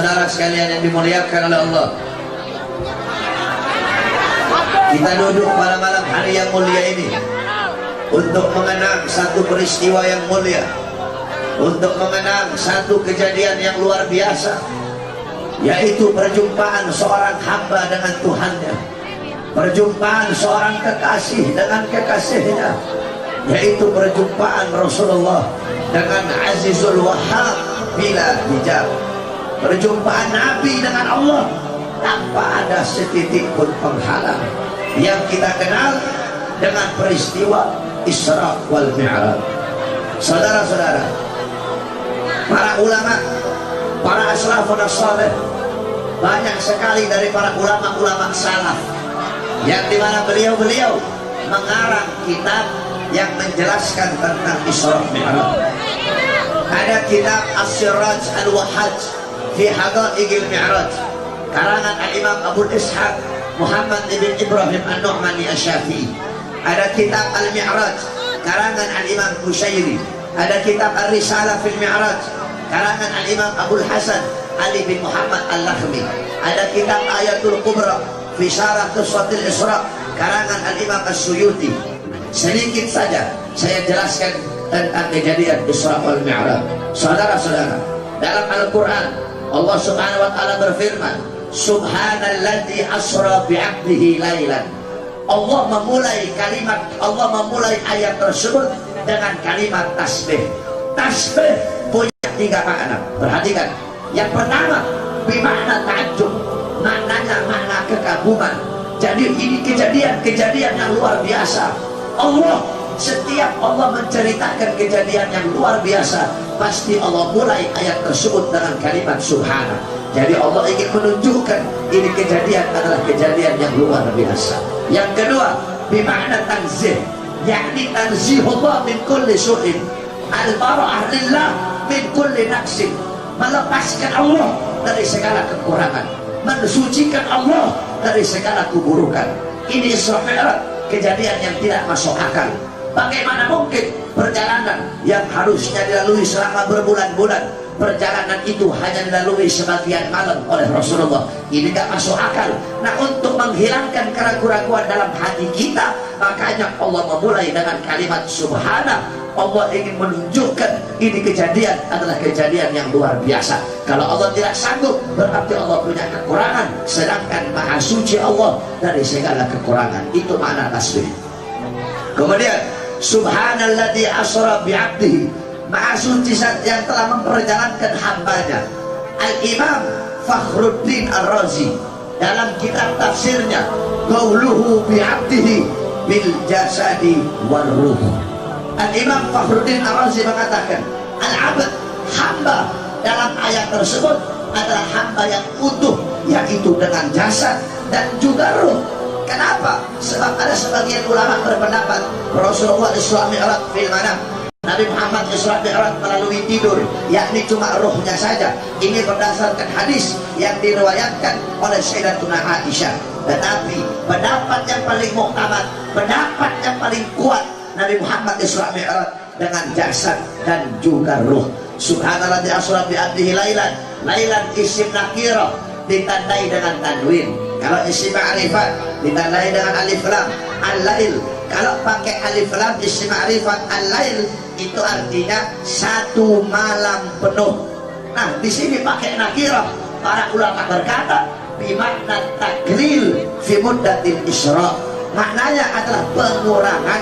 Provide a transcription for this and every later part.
Saudara-saudara sekalian yang dimuliakan oleh Allah, kita duduk pada malam hari yang mulia ini untuk mengenang satu peristiwa yang mulia, untuk mengenang satu kejadian yang luar biasa, yaitu perjumpaan seorang hamba dengan Tuhannya, perjumpaan seorang kekasih dengan kekasihnya, yaitu perjumpaan Rasulullah dengan Azizul Wahhab bila hijab, perjumpaan Nabi dengan Allah tanpa ada setitik pun penghalang, yang kita kenal dengan peristiwa Isra wal Mi'raj. Saudara-saudara, para ulama, para aslafun as-salih, banyak sekali dari para ulama-ulama salaf yang dimana beliau-beliau mengarang kitab yang menjelaskan tentang Isra Mi'raj. Ada kitab As-Siraj Al-Wahhaj fi Haqa'iqil Mi'raj karangan Al-Imam Abu Ishaq Muhammad ibn Ibrahim An-Nu'mani Asy-Syafi'i. Ada kitab Al-Mi'raj karangan Al-Imam Qushairi. Ada kitab Ar-Risalah fil Mi'raj karangan Al-Imam Abul Hasan Ali bin Muhammad Al-Lakhmi. Ada kitab Ayatul Kubra fi Syarah Qissatil Isra karangan Al-Imam As-Suyuti. Sedikit saja saya jelaskan tentang kejadian Isra wal Mi'raj. Saudara-saudara, dalam Al-Quran Allah Subhanahu wa ta'ala berfirman, Subhanalladzi asra bi'abdihi lailan. Allah memulai ayat tersebut dengan kalimat tasbih. Tasbih punya 3 makna. Perhatikan. Yang pertama, bimakna ta'ajjub, maknanya makna kekaguman. Jadi ini kejadian yang luar biasa. Setiap Allah menceritakan kejadian yang luar biasa, pasti Allah mulai ayat tersebut dengan kalimat subhana. Jadi Allah ingin menunjukkan ini kejadian adalah kejadian yang luar biasa. Yang kedua, bimakna tanzih, yakni tanzihullah min kulli su'in, al-bara'ah lillah min kulli naqsin, melepaskan Allah dari segala kekurangan, mensucikan Allah dari segala keburukan. Ini Isra Mi'raj, kejadian yang tidak masuk akal. Bagaimana mungkin perjalanan yang harusnya dilalui selama berbulan-bulan, perjalanan itu hanya dilalui sebagian malam oleh Rasulullah? Ini gak masuk akal. Nah, untuk menghilangkan keraguan-keraguan dalam hati kita, makanya Allah memulai dengan kalimat subhana. Allah ingin menunjukkan ini kejadian adalah kejadian yang luar biasa. Kalau Allah tidak sanggup, berarti Allah punya kekurangan, sedangkan maha suci Allah dari segala kekurangan. Itu makna tasbih. Kemudian subhanalladzi asra bi'abdihi, maha suci zat yang telah memperjalankan hambanya. Al-Imam Fakhruddin Ar-Razi dalam kitab tafsirnya qauluhu bi'abdihi bil jasadi wal ruh, Al-Imam Fakhruddin Ar-Razi mengatakan al-abd, hamba dalam ayat tersebut adalah hamba yang utuh, yaitu dengan jasad dan juga ruh. Kenapa? Sebab ada sebagian ulama berpendapat Rasulullah Isra Mi'raj fil manam, Nabi Muhammad Isra Mi'raj melalui tidur, yakni cuma ruhnya saja. Ini berdasarkan hadis yang diriwayatkan oleh Sayyidatuna Aisyah. Tetapi pendapat yang paling muktamad, pendapat yang paling kuat, Nabi Muhammad Isra Mi'raj dengan jasad dan juga ruh. Subhanalladzi asra bi'abdihi lailan. Lailan isim nakirah ditandai dengan tanwin. Kalau isim ma'rifat ditandai dengan alif lam, al-lail. Kalau pakai alif lam isim ma'rifat al-lail, itu artinya satu malam penuh. Nah, di sini pakai nakirah. Para ulama berkata bimakna taklil fi muddatil isra. Maknanya adalah pengurangan,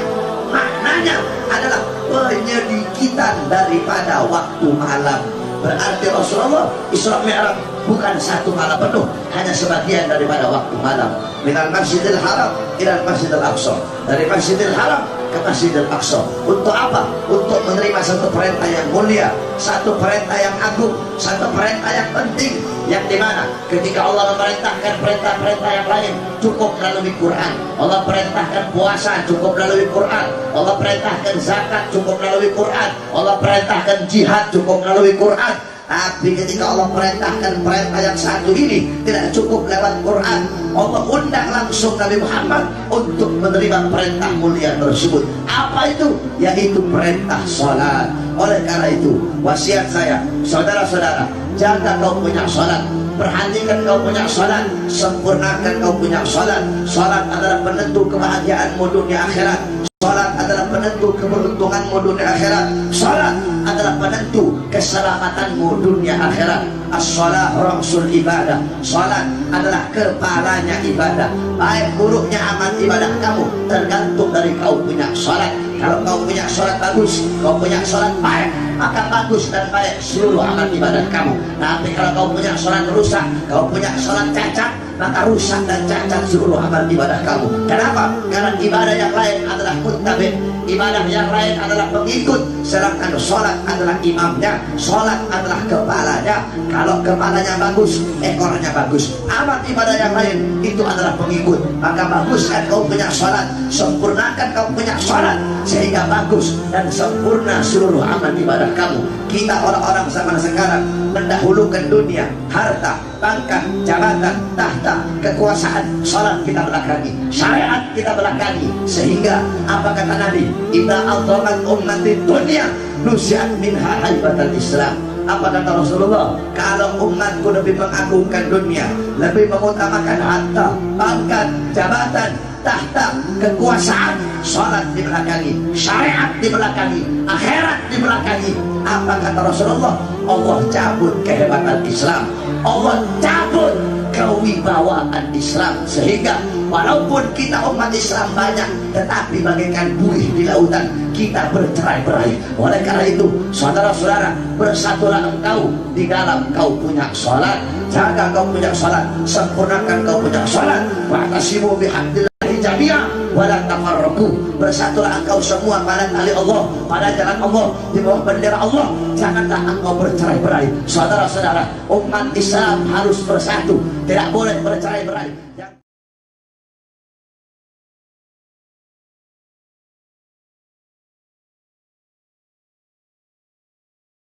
maknanya adalah penyedikitan daripada waktu malam. Berarti Rasulullah Isra Mi'raj bukan satu malam penuh, hanya sebagian daripada waktu malam. Minal Masjidil Haram ilal Masjidil Aqsa, dari Masjidil Haram ke Masjidil Aqsa. Untuk apa? Untuk menerima satu perintah yang mulia, satu perintah yang agung, satu perintah yang penting, yang dimana ketika Allah memerintahkan perintah-perintah yang lain cukup melalui Quran. Allah perintahkan puasa cukup melalui Quran. Allah perintahkan zakat cukup melalui Quran. Allah perintahkan jihad cukup melalui Quran. Tapi ketika Allah perintahkan perintah yang satu ini tidak cukup lewat Quran, Allah undang langsung Nabi Muhammad untuk menerima perintah mulia tersebut. Apa itu? Yaitu perintah sholat. Oleh karena itu, wasiat saya, saudara-saudara, jaga kau punya salat, perhatikan kau punya salat, sempurnakan kau punya salat. Salat adalah penentu kebahagiaanmu dunia akhirat. Salat adalah penentu keberuntunganmu dunia akhirat. Salat adalah penentu keselamatanmu dunia akhirat. As-salat ra'sul ibadah. Salat adalah kepalanya ibadah. Baik buruknya amal ibadah kamu tergantung dari kau punya salat. Kalau kau punya salat bagus, kau punya salat baik, maka bagus dan baik seluruh amal ibadah kamu. Tapi kalau kau punya salat rusak, kau punya salat cacat, maka rusak dan cacat seluruh amal ibadah kamu. Kenapa? Karena ibadah yang lain adalah muttabi', ibadah yang lain adalah pengikut, sedangkan salat adalah imamnya, salat adalah kepalanya. Kalau kepalanya bagus, ekornya bagus. Amal ibadah yang lain itu adalah pengikut. Maka baguskan kau punya salat, sempurnakan kau punya salat sehingga bagus dan sempurna seluruh amal ibadah kamu. Kita orang-orang zaman sekarang mendahulukan dunia, harta, pangkat, jabatan, tahta, kekuasaan. Salat kita belakangi, syariat kita belakangi, sehingga apa kata Nabi? Idza adhamat ummati dunya nusiat minha haibatul Islam. Apa kata Rasulullah? Kalau umatku lebih mengagungkan dunia, lebih mengutamakan harta, pangkat, jabatan, tahta, kekuasaan, salat di belakangi, syariat di belakangi, akhirat di belakangi. Apa kata Rasulullah? Allah cabut kehebatan Islam, Allah cabut kewibawaan Islam, sehingga walaupun kita umat Islam banyak, tetapi bagaikan buih di lautan, kita bercerai-berai. Oleh karena itu, saudara-saudara, bersatulah engkau di dalam kau punya salat. Jaga kau punya salat, sempurnakan kau punya salat. Wa'tasimu bihablillahi jami'a wa la tafarraqu. Bersatulah engkau semua pada tali Allah, pada jalan Allah, di bawah bendera Allah. Janganlah engkau bercerai-berai. Saudara-saudara, umat Islam harus bersatu, tidak boleh bercerai-berai.